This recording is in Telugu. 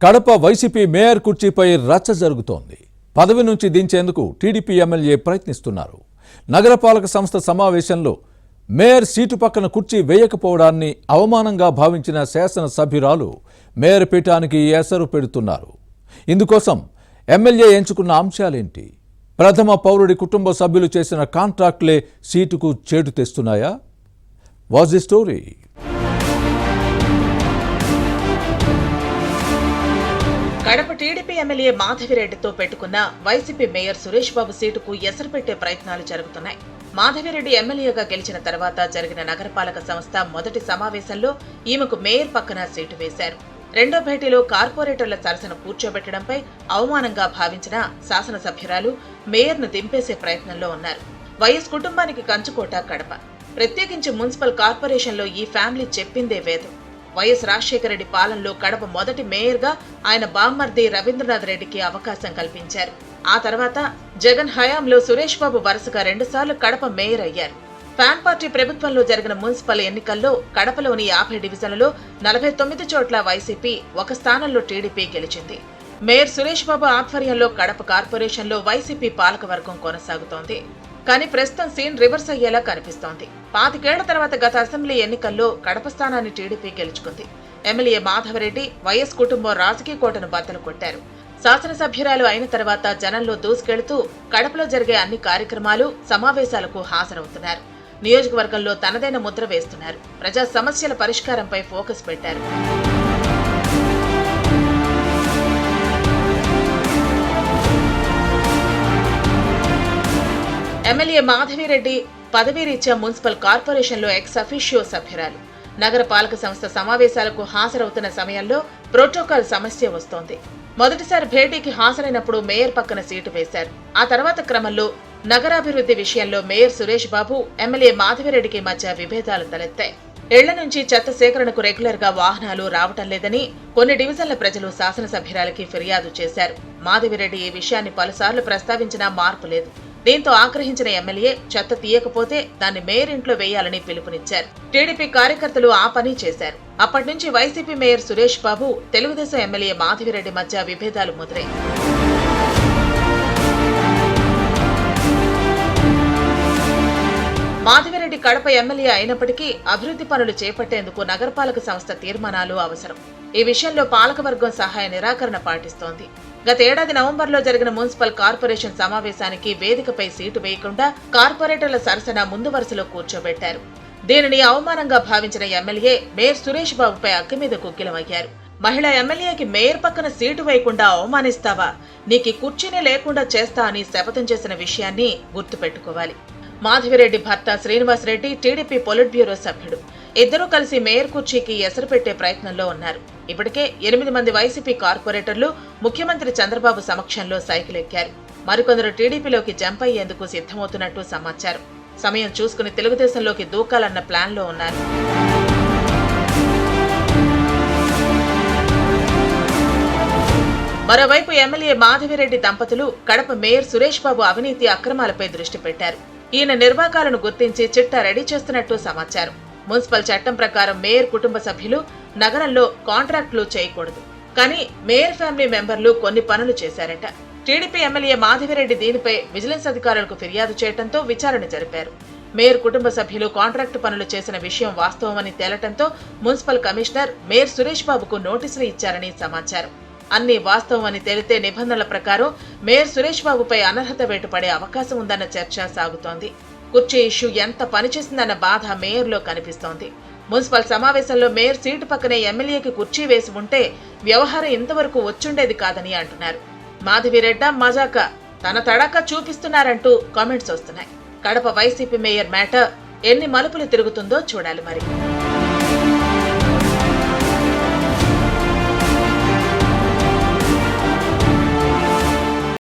కడప వైసీపీ మేయర్ కుర్చీపై రచ్చ జరుగుతోంది. పదవి నుంచి దించేందుకు టీడీపీ ఎమ్మెల్యే ప్రయత్నిస్తున్నారు. నగరపాలక సంస్థ సమావేశంలో మేయర్ సీటు పక్కన కుర్చీ వేయకపోవడాన్ని అవమానంగా భావించిన శాసనసభ్యురాలు మేయర్ పీఠానికి ఎసరు పెడుతున్నారు. ఇందుకోసం ఎమ్మెల్యే ఎంచుకున్న అంశాలేంటి? ప్రథమ పౌరుడి కుటుంబ సభ్యులు చేసిన కాంట్రాక్టులే సీటుకు చేటు తెస్తున్నాయా? Was the story? Kadapa TDP MLA మాధవిరెడ్డితో పెట్టుకున్న వైసీపీ మేయర్ సురేష్ బాబు సీటుకు ఎసరు పెట్టే ప్రయత్నాలు జరుగుతున్నాయి. మాధవిరెడ్డి ఎమ్మెల్యేగా గెలిచిన తర్వాత జరిగిన నగరపాలక సంస్థ మొదటి సమావేశంలో ఈమెకు మేయర్ పక్కన సీటు వేశారు. రెండో భేటీలో కార్పొరేటర్ల సరసన కూర్చోబెట్టడంపై అవమానంగా భావించిన శాసనసభ్యురాలు మేయర్ను దింపేసే ప్రయత్నంలో ఉన్నారు. వైఎస్ కుటుంబానికి కంచుకోట కడప. ప్రత్యేకించి మున్సిపల్ కార్పొరేషన్లో ఈ ఫ్యామిలీ చెప్పిందే వేదం. వైఎస్ రాజశేఖర రెడ్డి పాలనలో కడప మొదటి మేయర్గా ఆయన బామ్మర్ది రవీంద్రనాథ్ రెడ్డికి అవకాశం కల్పించారు. ఆ తర్వాత జగన్ హయాంలో సురేష్ బాబు వరుసగా 2 సార్లు కడప మేయర్ అయ్యారు. ఫ్యాన్ పార్టీ ప్రభుత్వంలో జరిగిన మున్సిపల్ ఎన్నికల్లో కడపలోని 50 డివిజన్లలో 49 చోట్ల వైసీపీ, 1 స్థానంలో టీడీపీ గెలిచింది. మేయర్ సురేష్ బాబు ఆధ్వర్యంలో కడప కార్పొరేషన్లో వైసీపీ పాలకవర్గం కొనసాగుతోంది. కానీ ప్రస్తుతం సీన్ రివర్స్ అయ్యేలా కనిపిస్తోంది. 25 ఏళ్ల తర్వాత గత అసెంబ్లీ ఎన్నికల్లో కడప స్థానాన్ని టీడీపీ గెలుచుకుంది. ఎమ్మెల్యే మాధవరెడ్డి వైఎస్ కుటుంబం రాజకీయ కోటను బద్దలు కొట్టారు. శాసనసభ్యురాలు అయిన తర్వాత జనంలో దూసుకెళ్తూ కడపలో జరిగే అన్ని కార్యక్రమాలు, సమావేశాలకు హాజరవుతున్నారు. నియోజకవర్గంలో తనదైన ముద్ర వేస్తున్నారు. ప్రజా సమస్యల పరిష్కారంపై ఫోకస్ పెట్టారు. ఎమ్మెల్యే మాధవిరెడ్డి పదవీరీత్యా మున్సిపల్ కార్పొరేషన్లో ఎక్స్ అఫీషియో సభ్యురాలు. నగర పాలక సంస్థ సమావేశాలకు హాజరవుతున్న సమయంలో ప్రోటోకాల్ సమస్య వస్తోంది. మొదటిసారి భేటీకి హాజరైనప్పుడు మేయర్ పక్కన సీటు వేశారు. ఆ తర్వాత క్రమంలో నగరాభివృద్ధి విషయంలో మేయర్ సురేష్ బాబు, ఎమ్మెల్యే మాధవిరెడ్డికి మధ్య విభేదాలు తలెత్తాయి. ఏళ్ల నుంచి చెత్త సేకరణకు రెగ్యులర్ గా వాహనాలు రావటం లేదని కొన్ని డివిజన్ల ప్రజలు శాసనసభ్యురాలకి ఫిర్యాదు చేశారు. మాధవిరెడ్డి ఈ విషయాన్ని పలుసార్లు ప్రస్తావించినా మార్పు లేదు. దీంతో ఆగ్రహించిన ఎమ్మెల్యే చెత్త తీయకపోతే దాన్ని మేయర్ ఇంట్లో వేయాలని పిలుపునిచ్చారు. టీడీపీ కార్యకర్తలు ఆ పని చేశారు. అప్పటి నుంచి వైసీపీ మేయర్ సురేష్ బాబు, తెలుగుదేశం ఎమ్మెల్యే మాధవిరెడ్డి మధ్య విభేదాలు ముదిరాయి. మాధవిరెడ్డి కడప ఎమ్మెల్యే అయినప్పటికీ అభివృద్ధి పనులు చేపట్టేందుకు నగరపాలక సంస్థ తీర్మానాలు అవసరం. ఈ విషయంలో పాలకవర్గం సహాయ నిరాకరణ పాటిస్తోంది. గత ఏడాది నవంబర్లో జరిగిన మున్సిపల్ కార్పొరేషన్ సమావేశానికి వేదికపై సీటు వేయకుండా కార్పొరేటర్ల సరసన ముందు వరుసలో కూర్చోబెట్టారు. దీనిని అవమానంగా భావించిన ఎమ్మెల్యే మేయర్ సురేష్ బాబుపై అగ్గి మీద కుక్కిలమయ్యారు. మహిళా ఎమ్మెల్యేకి మేయర్ పక్కన సీటు వేయకుండా అవమానిస్తావా, నీకు కుర్చీనే లేకుండా చేస్తా అని శపథం చేసిన విషయాన్ని గుర్తుపెట్టుకోవాలి. మాధవిరెడ్డి భర్త శ్రీనివాసరెడ్డి టీడీపీ పొలిట్ బ్యూరో సభ్యుడు. ఇద్దరూ కలిసి మేయర్ కుర్చీకి ఎసరు పెట్టే ప్రయత్నంలో ఉన్నారు. ఇప్పటికే 8 మంది వైసీపీ కార్పొరేటర్లు ముఖ్యమంత్రి చంద్రబాబు సమక్షంలో సైకిల్ ఎక్కారు. మరికొందరు టీడీపీలోకి జంప్ అయ్యేందుకు సిద్ధమవుతున్నట్టు సమాచారం. సమయం చూసుకుని తెలుగుదేశంలోకి దూకాలన్న ప్లాన్లో ఉన్నారు. మరోవైపు ఎమ్మెల్యే మాధవిరెడ్డి దంపతులు కడప మేయర్ సురేష్ బాబు అవినీతి అక్రమాలపై దృష్టి పెట్టారు. ఈయన నిర్వాకాలను గుర్తించి చిట్టా రెడీ చేస్తున్నట్టు సమాచారం. మున్సిపల్ చట్టం ప్రకారం మేయర్ కుటుంబ సభ్యులు నగరంలో కాంట్రాక్టులు చేయకూడదు. కానీ మేయర్ ఫ్యామిలీ మెంబర్లు కొన్ని పనులు చేశారట. టీడీపీ ఎమ్మెల్యే మాధవిరెడ్డి దీనిపై విజిలెన్స్ అధికారులకు ఫిర్యాదు చేయడంతో విచారణ జరిపారు. మేయర్ కుటుంబ సభ్యులు కాంట్రాక్టు పనులు చేసిన విషయం వాస్తవమని తేలటంతో మున్సిపల్ కమిషనర్ మేయర్ సురేష్ బాబుకు నోటీసులు ఇచ్చారని సమాచారం. అన్ని వాస్తవమని తేలితే నిబంధనల ప్రకారం మేయర్ సురేష్ బాబుపై అనర్హత వేటు పడే అవకాశం ఉందన్న చర్చ సాగుతోంది. కుర్చీ ఇష్యూ ఎంత పనిచేసిందన్న బాధ మేయర్లో కనిపిస్తోంది. మున్సిపల్ సమావేశంలో మేయర్ సీటు పక్కనే ఎమ్మెల్యేకి కుర్చీ వేసి ఉంటే వ్యవహారం ఇంతవరకు వచ్చుండేది కాదని అంటున్నారు. మాధవిరెడ్డి మజాక తన తడాక చూపిస్తున్నారంటూ కామెంట్స్ వస్తున్నాయి. కడప వైసీపీ మేయర్ మ్యాటర్ ఎన్ని మలుపులు తిరుగుతుందో చూడాలి మరి.